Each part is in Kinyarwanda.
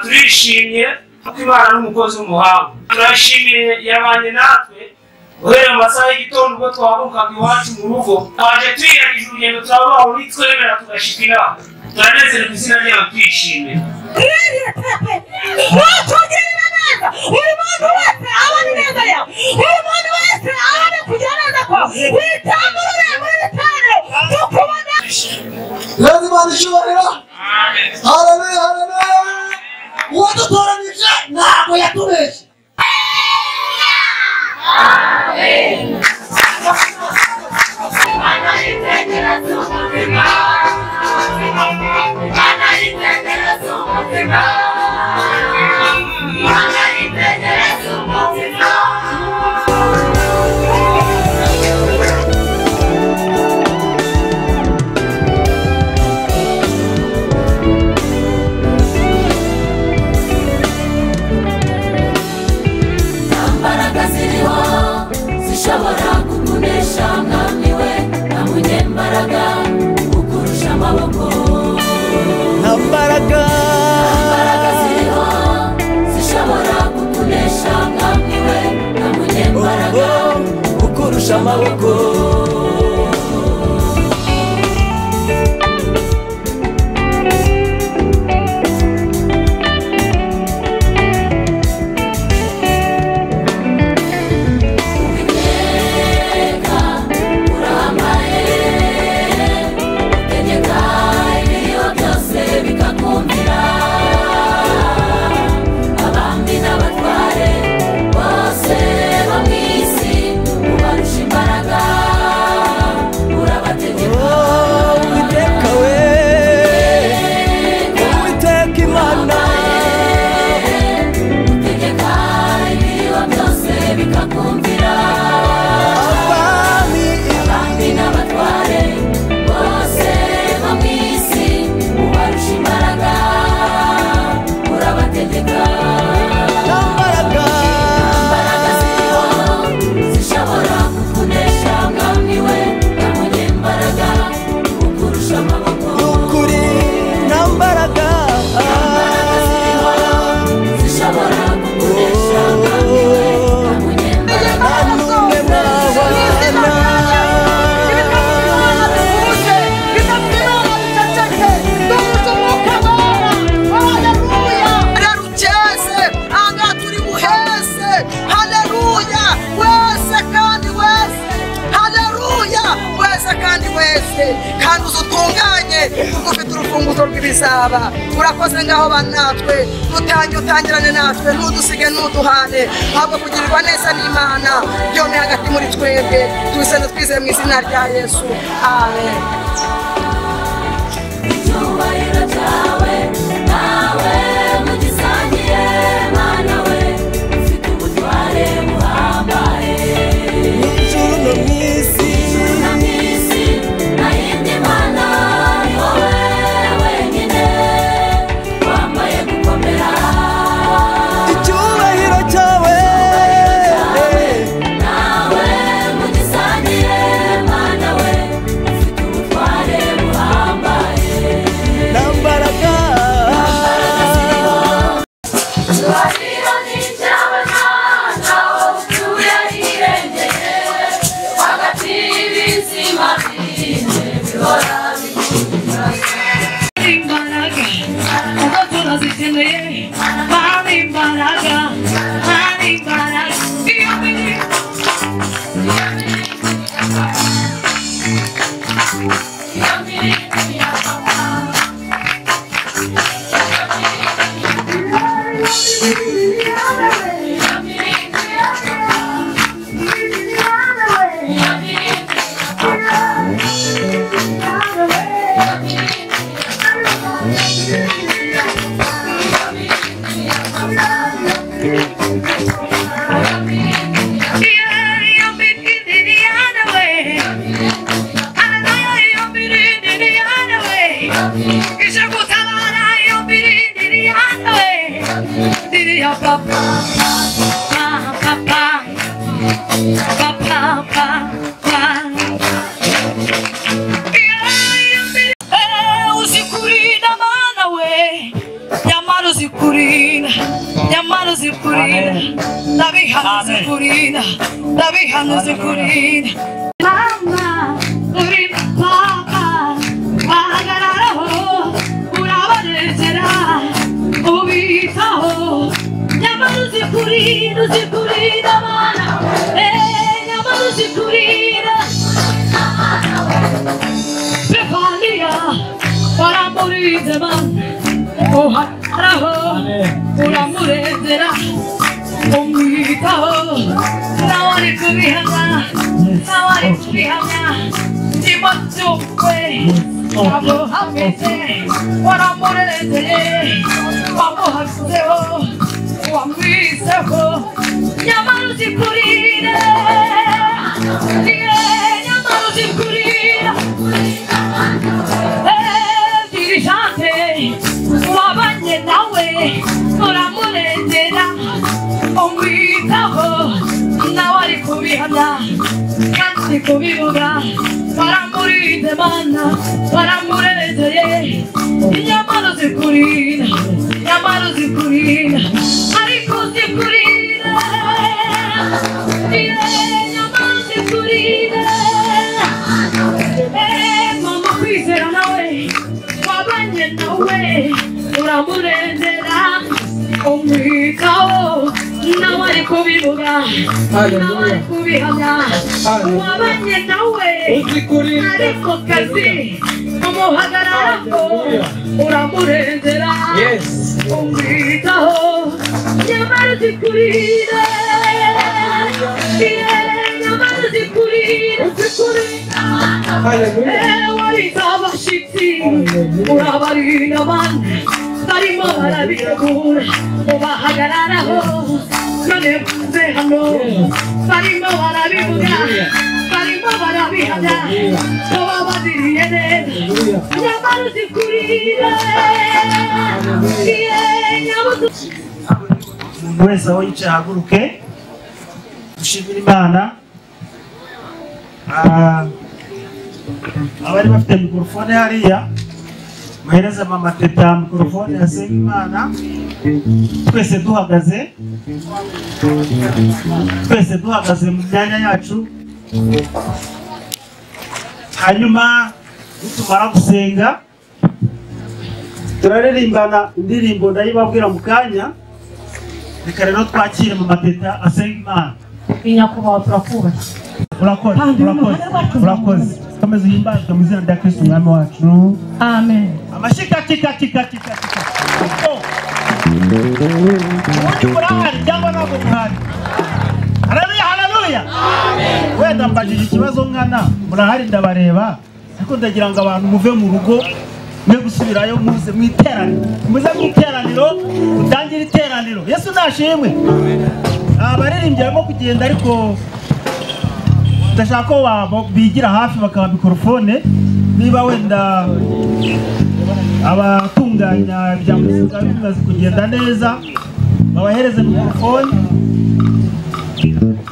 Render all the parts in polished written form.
turishimye Imana n'umukozi w'umuhanga turashimiye yabanye natwe guhera mu masaha y'igitondo ubwo twahagurukaga iwacu mu rugo twaje twiyarije urugendo turabaho nitwemera tugashika inama turanezerwa izina ryawe twishimye watugirira neza buri muntu wese abona ineza yawe buri muntu wese abona kugira neza kwawe witamurure muri bitaro tukubona lazima nishubarira haleluya haleluya uwadutoranije ntabwo yatubeshye amen kandi uzutunganye ufite urufunguzo rw'ibizaba urakoze ngaho banatwe utangirane natwe ntudusige ntuduhane ahubwo kugirirwa neza n'Imana byombi hagati muri twebwe tubisane twizeye mu izina rya Yesu amen. Icyubahiro cyawe nawe mugisangiye Mana we ufite ubutware buhambaye ijuru no mwisi zikurinda nyamara zikurinda ndabihano zikurinda ndabihano zikurinda mama uri papa bahagararaho urabarezera ubitaho nyamara zikurinda zikurinda mana nyamara zikurinda Befania waramurize mana uhagararaho uramurezera umwitaho nawe ari kubihamya nawe ari kubihamya ndimo byumve wamuhamije waramurezeye wamuhagazeho wamwiseho nyamara uzikurire nyamara uzikurire dirigente wabanye nawe uramurezera umwitaho nawe ari kubihamya kandi kubivuga waramurinze mana waramurezeye nyamara uzikurinda nyamara uzikurinda ariko uzikurinda nyamara uzikurinda mama kwizera nawe wabanye nawe uramurezera umwitaho nawe ari kubivuga nawe ari kubihamya wabanye nawe ariko kazi umuhagararaho uramurezera umwitaho nyamara uzikurire nyamara uzikurire warita abashitsi urabarinda abandi barimo barabitegura ubahagararaho none mvuze hano barimo barabivuga barimo barabihamya ko babaziriye neza nyamara uzikurire umuntu wese aho yicaye ahaguruke dushimira Imana abari bafite mikorofone hariya muhereze mama Teta mikorofone yasenga Imana twese duhagaze mu myanya yacu hanyuma nitumara gusenga turaririmbana indirimbo ndayibabwira mu kanya reka rero twakire mama Teta asenga Imana nyakubahwa turakubaha urakoze komeza uhimbazwe mu izina rya Kristo umwami wacu amen amashika tika ubundi murahari cyangwa ntabwo muhari haleluya wenda mbajije ikibazo nkana murahari ndabareba ariko ndagira ngo abantu muve mu rugo mwe gusubirayo muze mu iteraniro utangire iteraniro Yesu nashimwe abaririmbyi barimo kugenda ariko ndashaka ko bigira hafi bakaba mikorofone niba wenda abatunganya ibya muzika bimaze kugenda neza babahereze mikorofone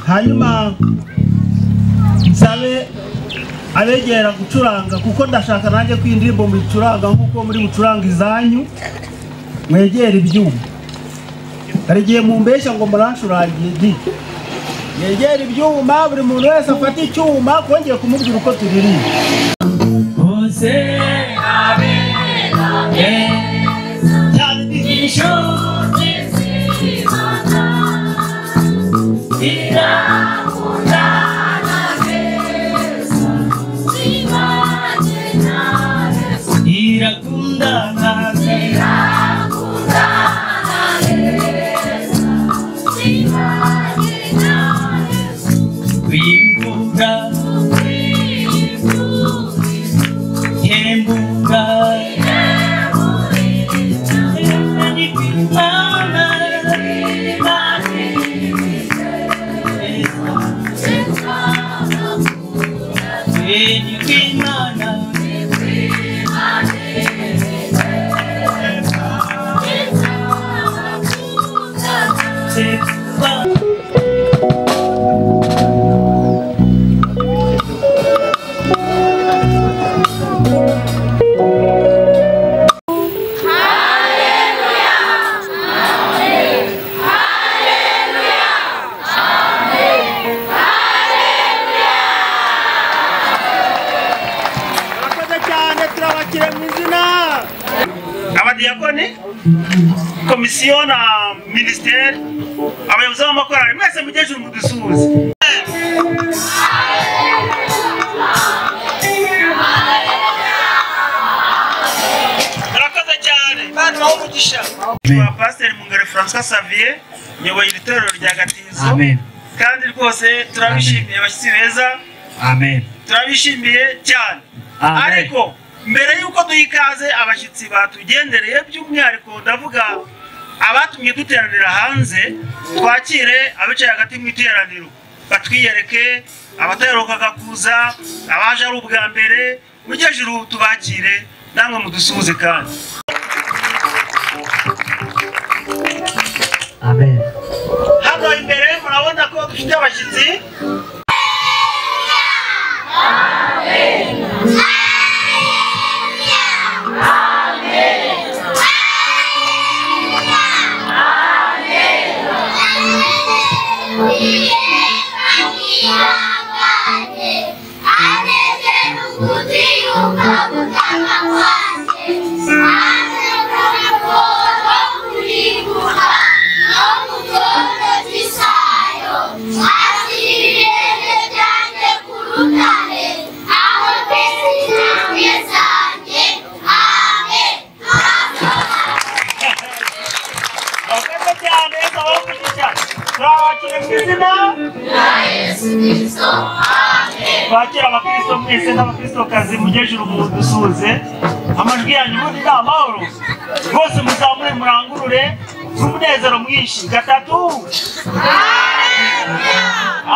hanyuma nsabe abegera gucuranga kuko ndashaka nanjye ko indirimbo muyicuranga nk'uko muri gucuranga izanyu mwegera ibyuma hari igihe mumbeshya ngo murancurangiye yegera ibyuma buri muntu wese afata icyuma kongera kumubwira uko turirimba bose cyane n'ishuti z'Imana irakundana neza zibanye na Yesu irakundana neza zibanye na Yesu kwimbuka Hembuka misiyo na minisiteri, abayobozi b'amakorali mwese mugejuru mudusuhuze. Murakoze cyane. Bana baho umugisha. Pasiteri Mungere Francois Xavier nyoboye itorero rya Gatizo. Amen. Kandi rwose turabishimiye abashyitsi beza. Amen. Turabishimiye cyane. Amen. Ariko mbere yuko duhikaze abashyitsi batugendereye by'umwihariko ndavuga abatumye duteranira hanze, twakire abicaye hagati mu iteraniro batwiyereke, abataherukaga kuza, abaje ari ubwa mbere, mugejuru tubakire namwe mudusuhuze kandi. Amen. Hano imbere murabona ko dufite abashyitsi. Bakira abakristo mwese n'abakristokazi mugejuru mudusuhuze. Amajwi yanyu ubundi ni amahoro. Rwose muzamure murangurure n'umunezero mwinshi. Gatatu.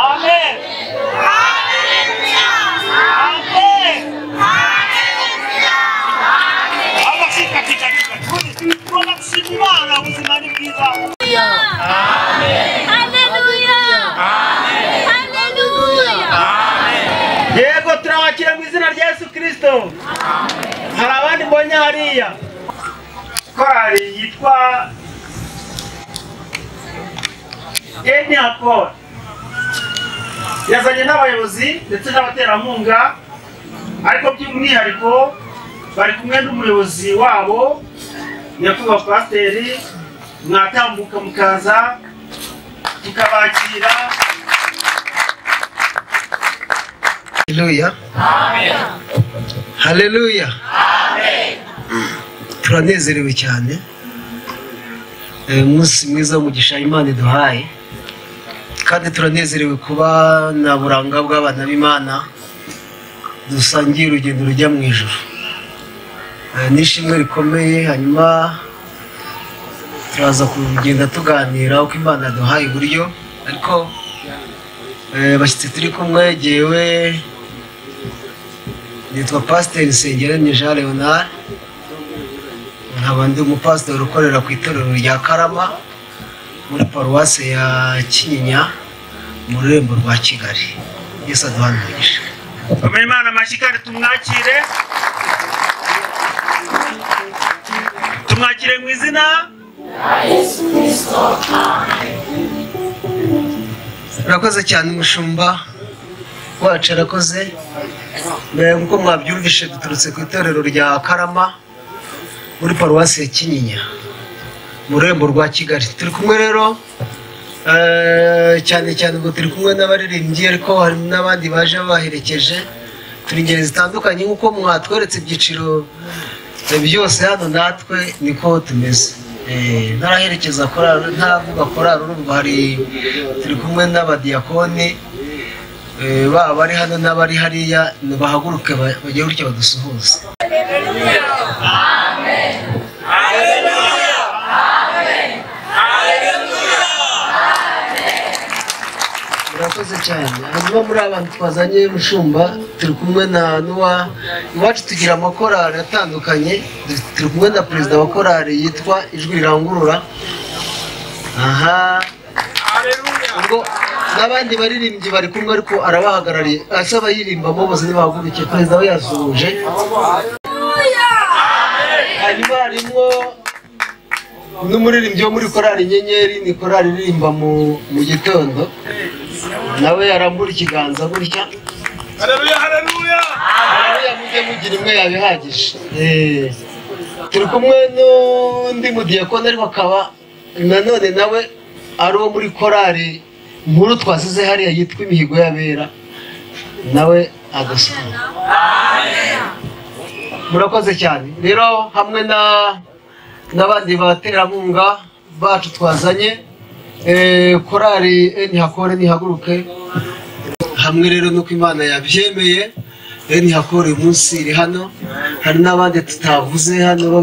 Amen. Amen. Abashika kikakika. Kuna kushimana ubuzima ni bwiza. Amen. Yego turabakira mu izina rya Yesu Kristo. Hari abandi mbonye hariya. Korali yitwa Eniakor. Yazanye n'abayobozi ndetse n'abaterankunga, ariko by'umwihariko bari kumwe n'umuyobozi wabo nyakubahwa Pasiteri. Mwatambuka mukaza tukabakira. Haleluya. Amen. Haleluya. Amen. Turanezerewe cyane. Umunsi mwiza w'umugisha Imana iduhaye. Kandi turanezerewe kuba na buranga bw'abana b'Imana dusangiye urugendo rujya mu ijuru. Nishimwe rikomeye, hanyuma turaza kugenda tuganira uko Imana yaduhaye uburyo, ariko bashyitsi turi kumwe jewe nitwa Pasiteri Nsengiyaremye Jean Leonard, nkaba ndi umupasiteri ukorera ku itorero rya Karama muri paruwase ya Kinyinya mu rurembo rwa Kigali. Yesu aduhane umugisha. Amen. Imana amashyi kandi tumwakire. Tumwakire mu izina rya Yesu Kristo. Urakoze cyane umushumba wacu, arakoze. Nkuko mwabyumvishe duturutse ku itorero rya Karama muri paruwasi ya Kinyinya mu rurembo rwa Kigali. Turi kumwe rero cyane cyane ngo turi kumwe n'abaririmbyi, ariko hari n'abandi baje baherekeje. Turi ingeri zitandukanye nk'uko mwatweretse ibyiciro byose hano, natwe niko tumeze. Ntaraherekeza korali, ntavuga korali, urumva hari turi kumwe n'abadiyakoni baba bari hano n'abari hariya, bahaguruke bagiye gutya badusuhuze. Amen. Haleluya. Amen. Haleluya. Murakoze cyane. Hanyuma muri abantu twazanye mushumba, turi kumwe na Nuwa. Iwacu tugira amakorali atandukanye. Turi kumwe na perezida wa korali yitwa Ijwi Rirangurura. Aha. Ubwo n'abandi baririmbyi bari kumwe, ariko arabahagarariye. Asaba yirimbamo bose nibahaguruke, perezida we yasuhuje. Hanyuma harimo n'umuririmbyi wo muri korali Nyenyeri, ni korali iririmba mu gitondo, nawe yarambura ikiganza gutya. Haleluya. Haleluya. Haleluya. Mujye mugira imwe yabihagije. Turi kumwe n'undi mudiyakoni, ariko akaba nanone nawe ari uwo muri korari nkuru twasize hariya yitwa imihigo y'abera nawe agasura. Murakoze cyane rero, hamwe n'abandi baterankunga bacu twazanye, korari Nihakore Nihaguruke, hamwe rero nuko Imana yabyemeye, Nihakore uyu munsi iri hano. Hari n'abandi tutavuze hano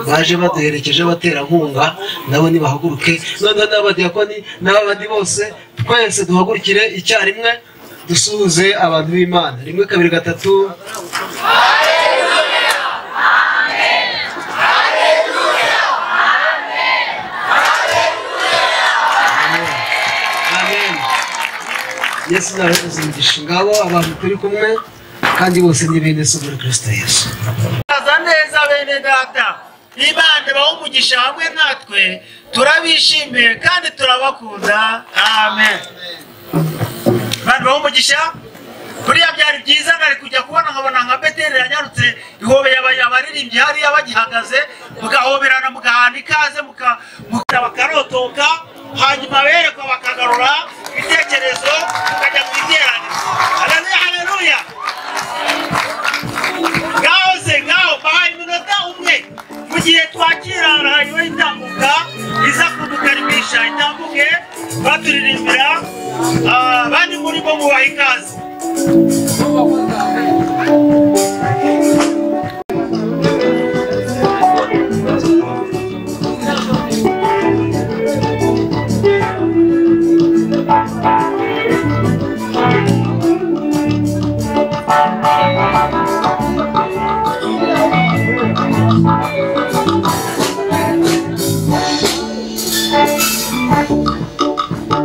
baje baduherekeje baterankunga, nabo nibahaguruke. Noneho n'abadiyakoni n'abandi bose twese duhagurukire icyarimwe dusuhuze abantu b'Imana. 1 2 3. Yesu nabahereza umugisha ngabo abantu turi kumwe kandi bose ni bene so muri Kristo Yesu. Aza neza bene data, Imana baho umugisha hamwe natwe, turabishimiye kandi turabakunda. Amen. Imana baho umugisha. Kuriya byari byiza, nari kujya kubona nkabona nka Beteli yanyarutse ihobeye abaririmbyi hariya bagihagaze, mugahoberana mugahana ikaze bakarotoka, hanyuma berekwa bakagarura ibitekerezo bakajya mu iteraniro. Haleluya, haleluya. Ngaho bahaye iminota umwe mu gihe twakira radiyo itambuka iza kudukarimisha, itambuke baturirimbira, abandi muri bo mubaha ikaze.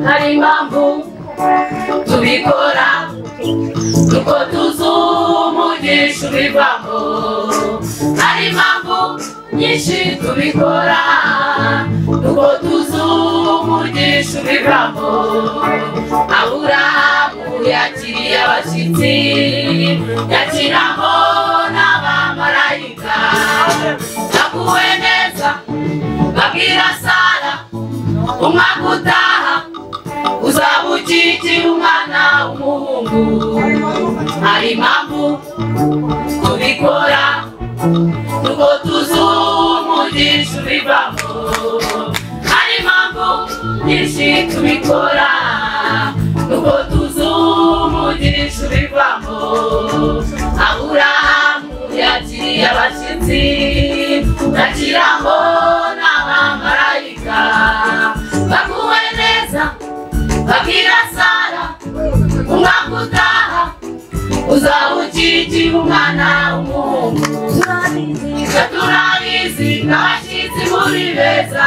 hari impamvu tubikora, nuko tuzumugisha ubivamo. Hari impamvu nyinshi tubikora, nuko tuzumugisha ubivamo. Aburahamu yakiriye abashyitsi, yakiramo n'abamarayika. Nakuwe neza babwira Sara, umwaka utaha uzaba ukikiye umwana w'umuhungu. Hari impamvu tubikora, nuko tuzumugisha ubivamo. Hari impamvu nyinshi tubikora, nuko tuzumugisha ubivamo. Aburahamu yakiriye abashyitsi, yakiramo n'abamarayika. Baguwe neza babwira Sara, umwaka utaha uzaba ukikiye umwana w'umuhungu. Turabizi n'abashyitsi muri beza,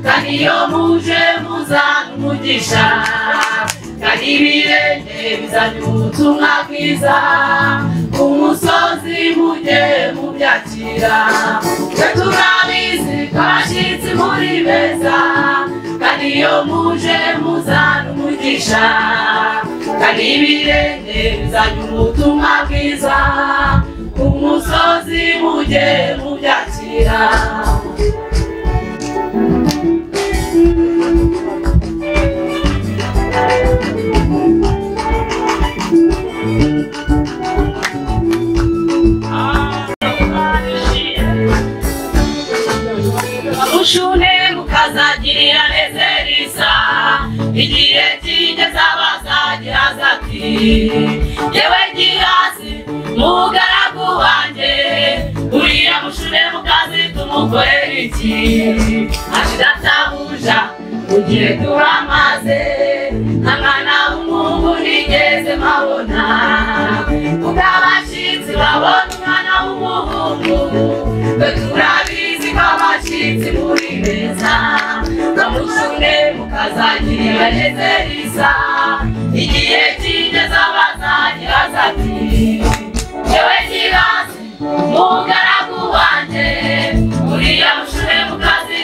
kandi iyo muje muzana umugisha, kandi ibirenge bizanye ubutumwa bwiza. Ku musozi mujye mubyakira. Turabizi n'abashyitsi muri beza, kandi iyo muje muzana umugisha, kandi ibirenge bizanye ubutumwa bwiza. Ku musozi mujye mubyakira. Ushune mukazagirira neza Elisa, igihe kigeze abazagihaza ati, yewe Gihazi mugaragu wanjye, uriya mushune mukazi tumukorera iki? Ati databuja mugihe turamaze, nta mwana w'umuhungu nigeze mpabona. Kuko abashyitsi babona umwana w'umuhungu, twe turabizi ko abashyitsi muri beza. Bamushune mukazagirira neza Elisa, igihe kigeze abazagihaza ati, yewe Gihazi mugaragu wanjye, uriya mushune mukazi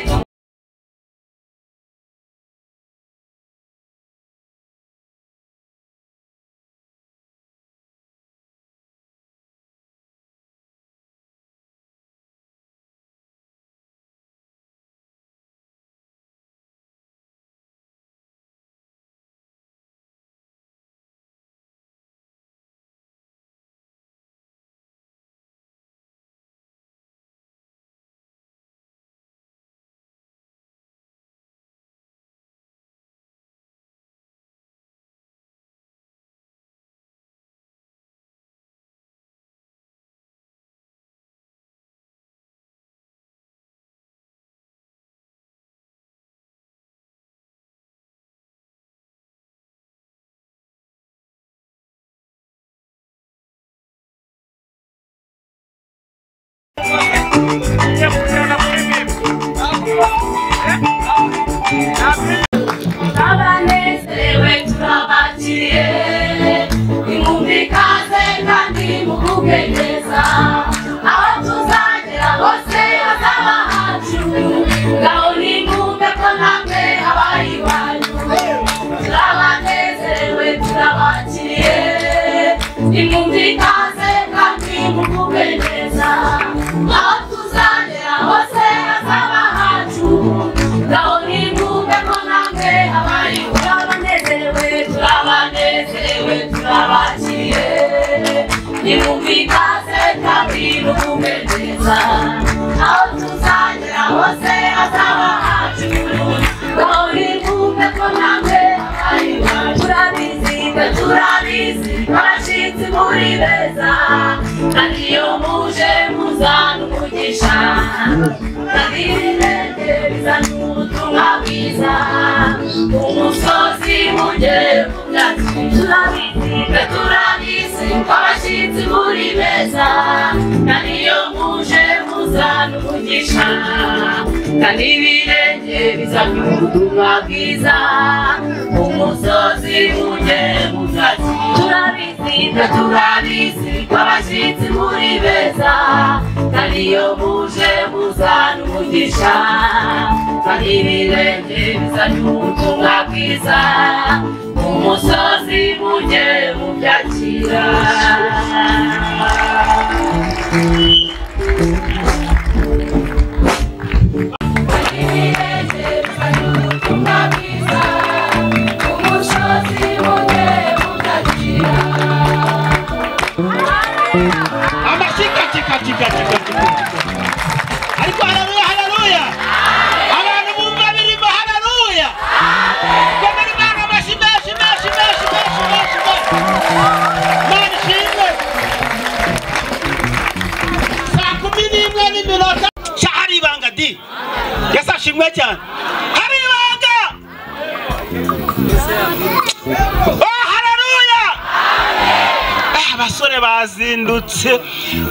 Abanezerewe turabakiriye nimumvikaze kandi muvuge neza aho tuzagera hose hazaba hacu ngaho nimwumve ko namwe abayi banyu turabanezerewe turabakiriye nimumvikaze kandi muvuge neza aho tuzagera hose hazaba hacu ngaho nimwumve ko namwe abayi turabanezerewe turabakiriye nimumvikaze kandi muvuge neza aho tuzagera hose hazaba hacu ngaho nimwumve ko namwe abayi banyu turabizi barashitsi muri beza kandi iyo muje muzana umugisha kandi ibirenge bizana ubutumwa bwiza umusozi mugere mu byatsi turabizi barashitsi muri beza kandi iyo muje muzana umugisha kandi ibirenge bizana ubutumwa bwiza umusozi mugere mu byatsi turabizi barashitsi muri beza kandi iyo muje muzana umugisha kandi ibirenge bizana ubutumwa bwiza umusozi mugere mu byakira ariko haleluya abantu bumva birimo haleluya komera Imana amashi menshi Imana ishimwe saa 11:00 hari ibanga di yasashimwe cyane hari ibanga haleluya abasore bazindutse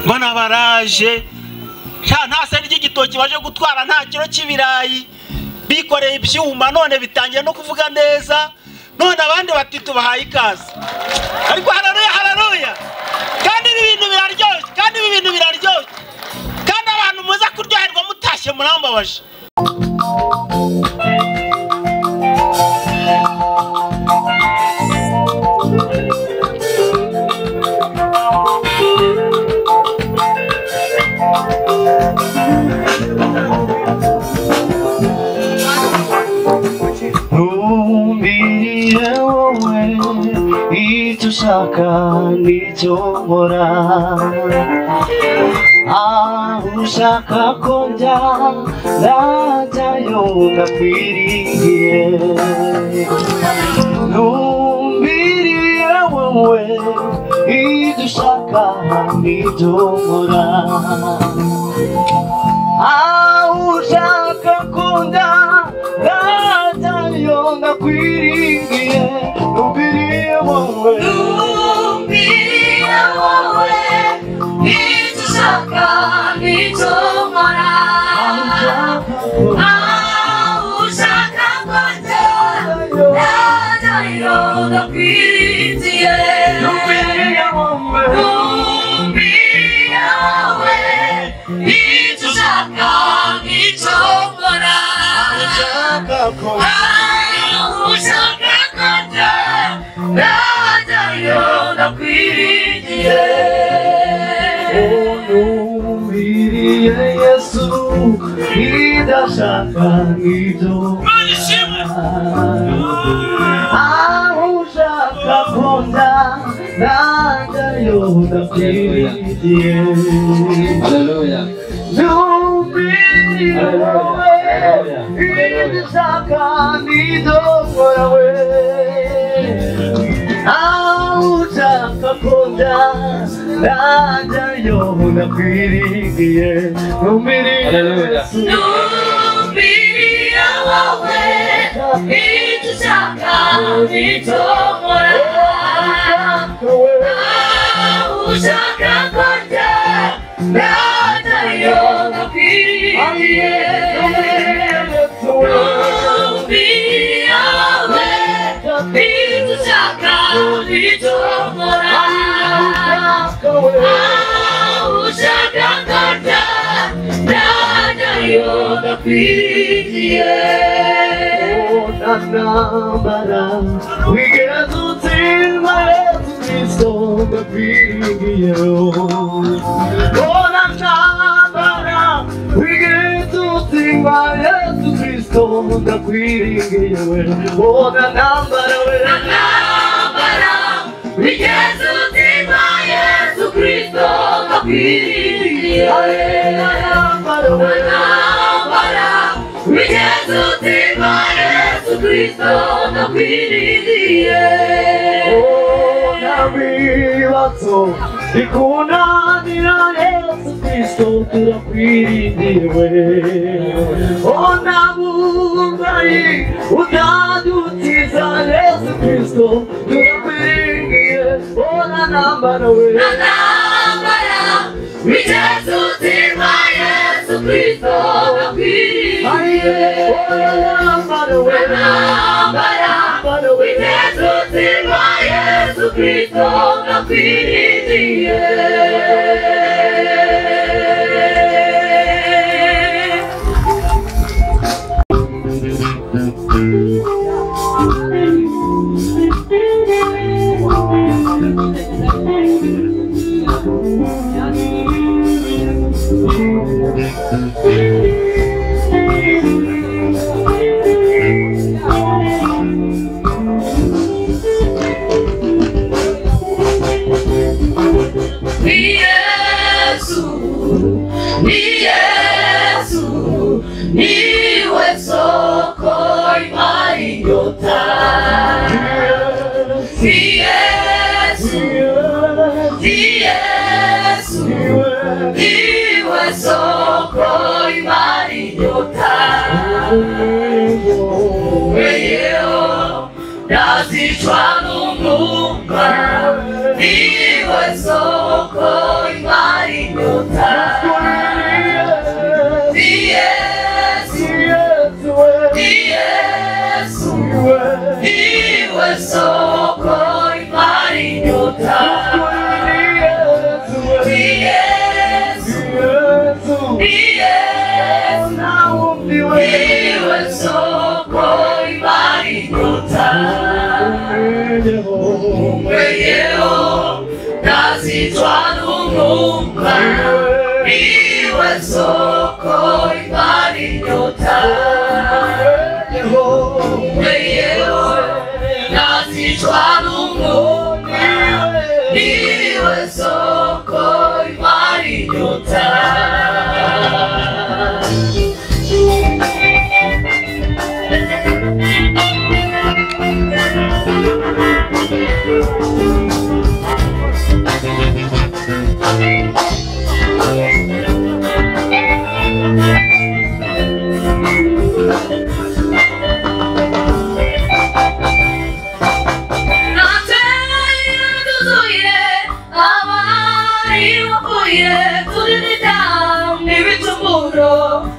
mbona baraje nta seri ry'igitoki baje gutwara nta kiro cy'ibirayi bikoreye ibyuma none bitangiye no kuvuga neza none abandi bati tubahaye ikaze ariko haleluya kandi ibi bintu biraryoshye kandi abantu muza kuryoherwa mutashye murambabaje Numbiriye wowe icyo ushaka nicyo nkora aho ushaka ko njya najyayo ndakwiriye Numbiriye wowe icyo ushaka nicyo nkora aho ushaka ko njya najyayo ndakwiriye Numbiriye wowe icyo ushaka nicyo nkora aho ushaka ko njya najyayo ndakwiriye Numbiriye wowe icyo ushaka nicyo nkora ushaka ko njya najyayo ndakwiriye Numbiriye Yesu idashaka nibyo aho ushaka ko njya najyayo ndakwiriye Haleluya Numbiriye wowe idashaka nibyo nkora we aho ushaka ko njya najyayo ndakwiriye Numbiriye wowe icyo ushaka nicyo nkora aho ushaka ko njya najyayo We get to sing my song, the feeling we get to sing my song, the feeling oh, the number we get to sing my Cristo, the feeling we get to sing my Cristo, the feeling oh, navigato di cuna di Gesù Cristo tu la quindi oh navugai uda tutti sa Gesù Cristo tu la quindi oh na nambara we Gesù ti mai Gesù Cristo la quindi oh na nambara we Gesù ti mai Gesù Cristo la quindi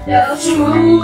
Yes,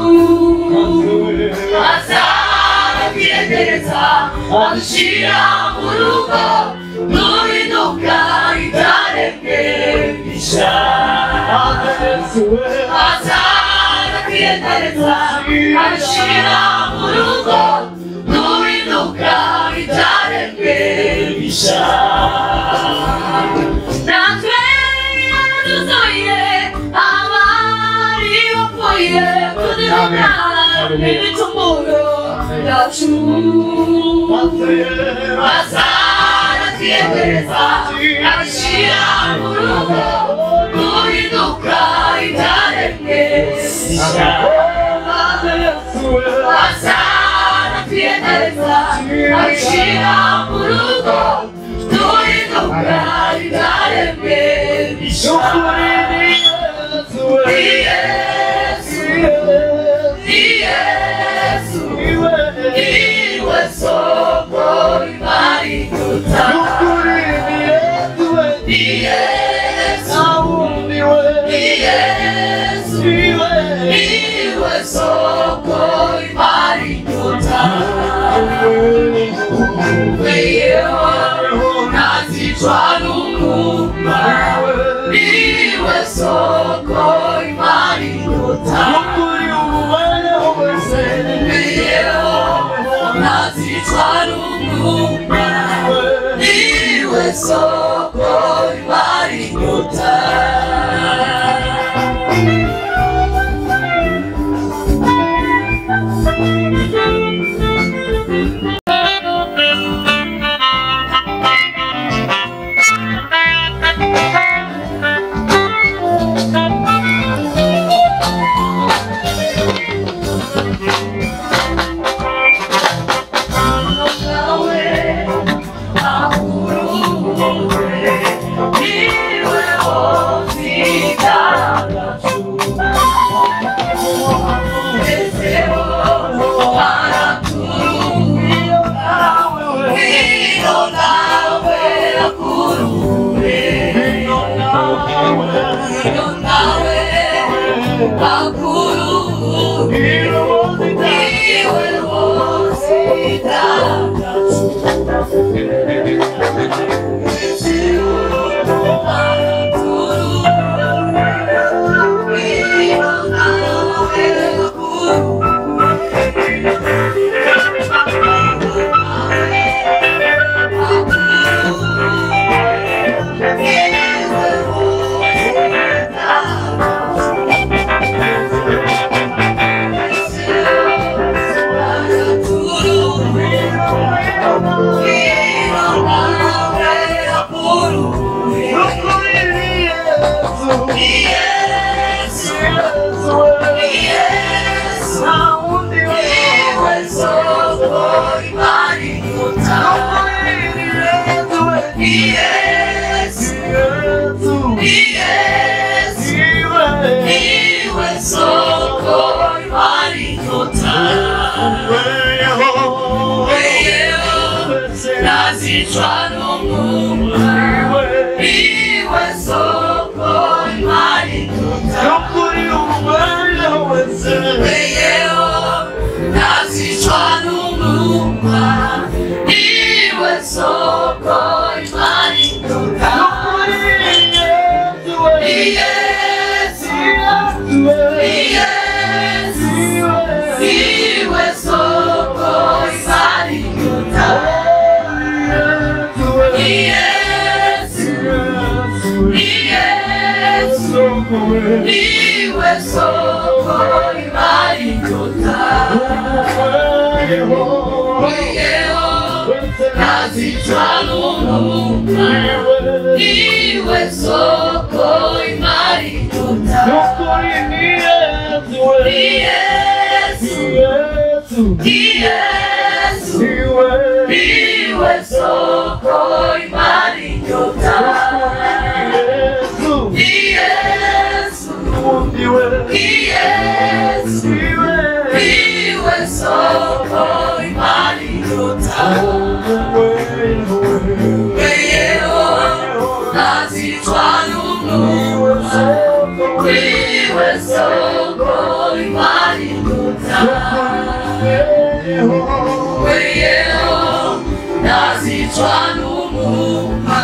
nazicwa n'umwuma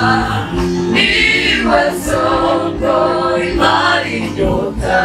niwe soko imara inyota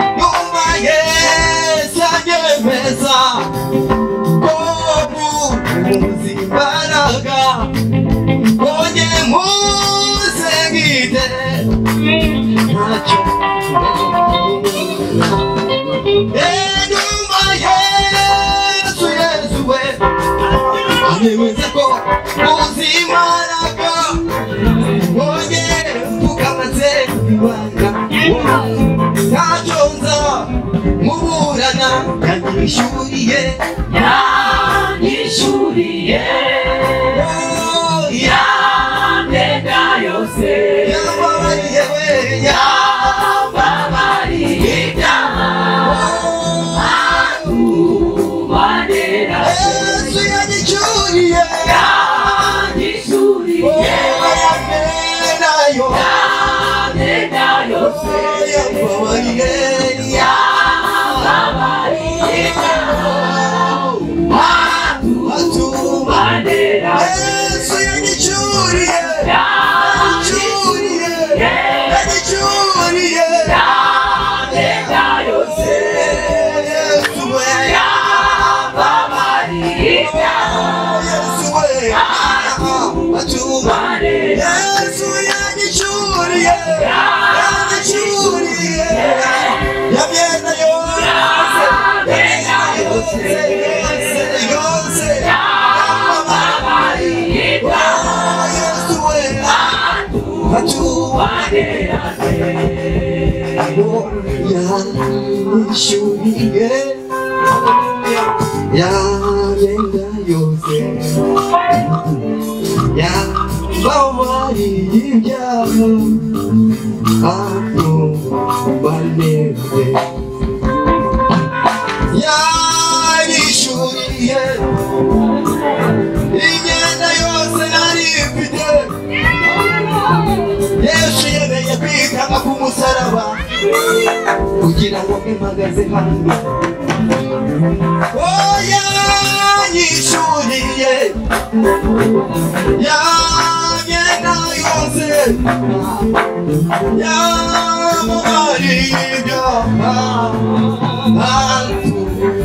Oh, imbaraga wongere tukamaze ibanga ntacyo nza muburana yanyishyuriye yandega yose yambabariye we yambabariye ibyaha atumanira Yesu yanyishyuriye yambenayo yandega yose yambabariye yambabariye atumanira Yesu yanyishyuriye yanyishyuriye yandega yose Yesu we yambabariye Yesu we atumanira Yesu yanyishyuriye yamyenda yose yose yambabariye Yesu we atumanira yanyishyuriye yamyenda yose yambabariye ibyaha atumaneze yanyishyuriye imyenda yose nari mfite Yesu yemeye kwitanga ku musaraba kugira ngo mpagaze hano yanyishyuriye yamyenda yose yamubariye ibyaha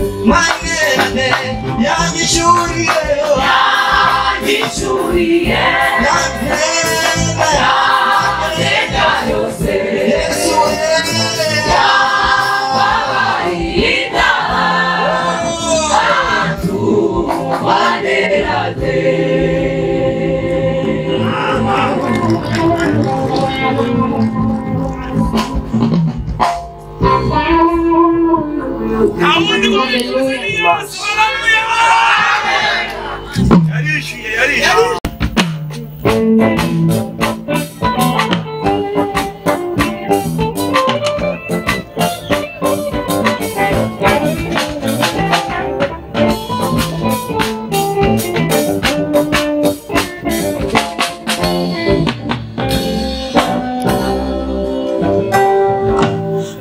atumaneze yanyishyuriye yandega yose Yesu yambabariye ibyaha atumanira Awundi warishyuye ni Yesu. Haleluya. Yarishyuye.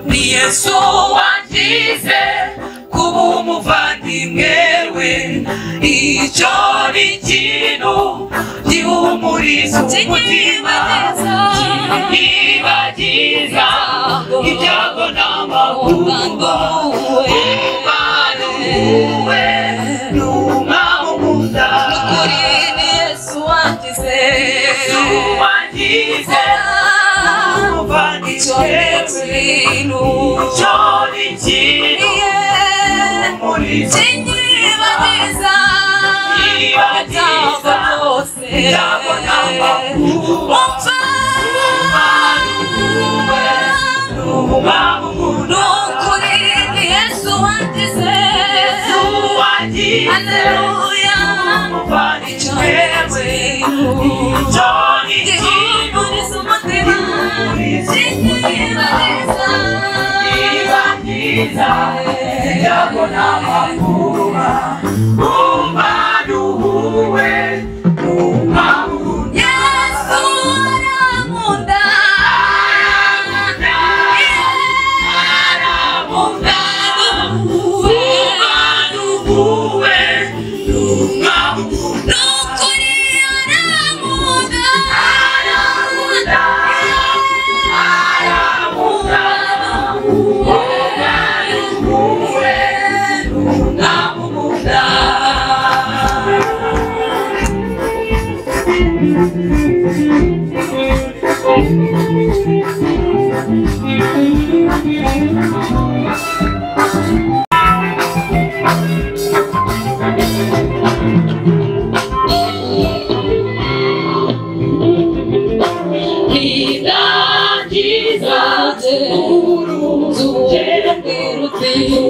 ni Yesu wangize kuba umuvandimwe we icyo ni ikintu gihumuriza umutima kibagiza ibyago n'amakuba ubaruwe n'umwami umunda Ukuri ni Yesu wangize umuvandimwe we icyo ni ikintu kinyibagiza kibagiza ibyago n'amakuba n'umwami umunda Ukuri ni Yesu wangize Haleluya gihumuriza umutima kinyibagiza ibyago n'amakuba umbaruwe n'umwami umunda Yesu arankunda umbaruwe n'umwami umunda Nukuri arankunda It's